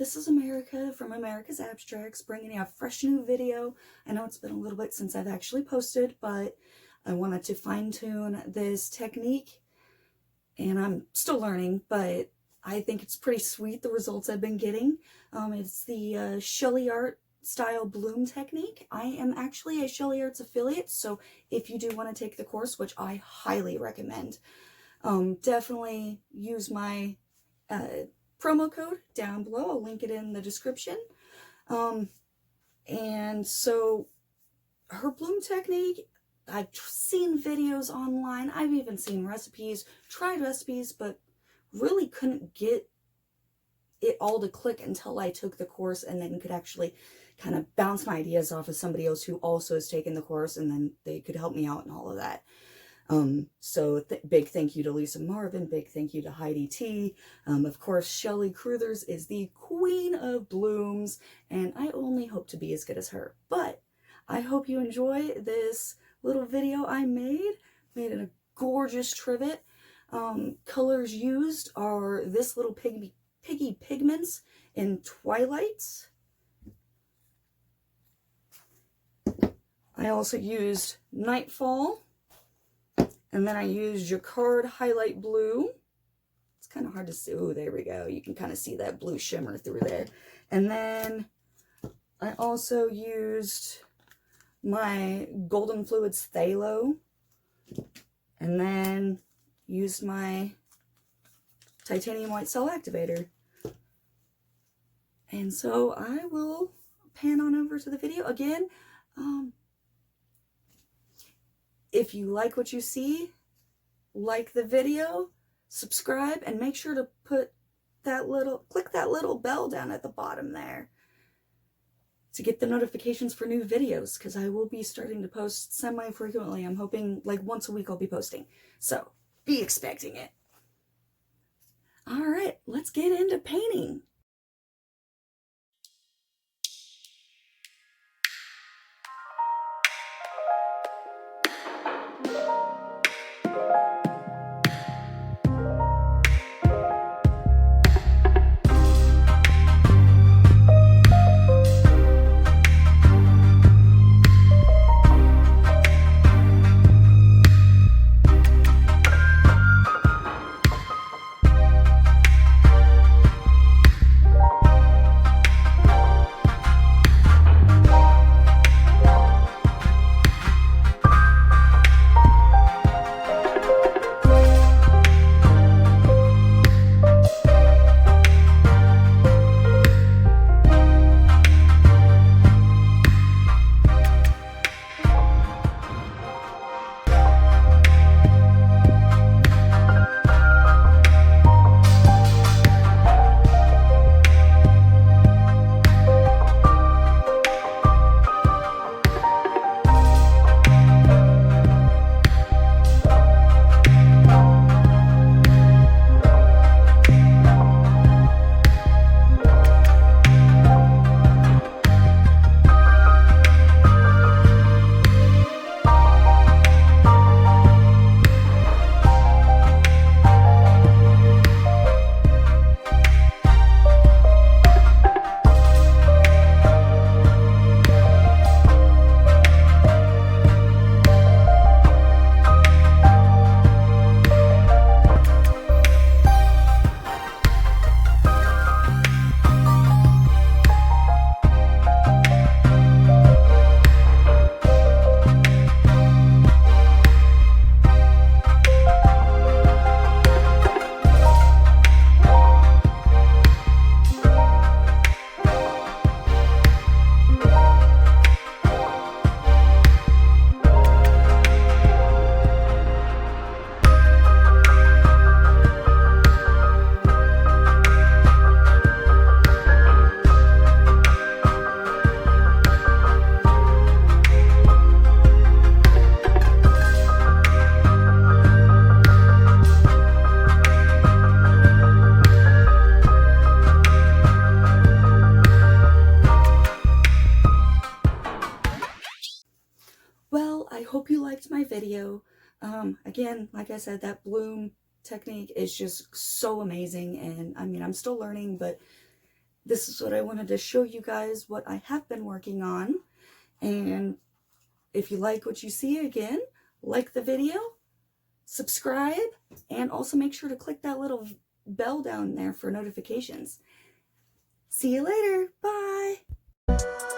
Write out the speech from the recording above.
this is America from America's Abstracts, bringing you a fresh new video. I know it's been a little bit since I've actually posted, but I wanted to fine-tune this technique, and I'm still learning, but I think it's pretty sweet, the results I've been getting. It's the Sheleeart style bloom technique. I am actually a Sheleeart's affiliate, so if you do want to take the course, which I highly recommend, definitely use my promo code down below. I'll link it in the description. And so her bloom technique, I've seen videos online, I've even seen recipes, tried recipes, but really couldn't get it all to click until I took the course, and then could actually kind of bounce my ideas off of somebody else who also has taken the course, and then they could help me out and all of that. So big thank you to Lisa Marvin, big thank you to Heidi T. Of course, Shelee Caruthers is the queen of blooms, and I only hope to be as good as her. But I hope you enjoy this little video I made in a gorgeous trivet. Colors used are this little Piggy Pigments in Twilight. I also used Nightfall. And then I used Jacquard Hi-Lite Blue. It's kind of hard to see. Oh, there we go. You can kind of see that blue shimmer through there. And then I also used my Golden Fluids Pthahlo. And then used my Titanium White Cell Activator. And so I will pan on over to the video again. If you like what you see, like the video, subscribe, and make sure to click that little bell down at the bottom there to get the notifications for new videos, because I will be starting to post semi-frequently. I'm hoping like once a week I'll be posting. So be expecting it. All right, let's get into painting. Hope you liked my video. Again, like I said, that bloom technique is just so amazing, and I mean, I'm still learning, but this is what I wanted to show you guys, what I have been working on. And if you like what you see, again, like the video, subscribe, and also make sure to click that little bell down there for notifications. See you later. Bye.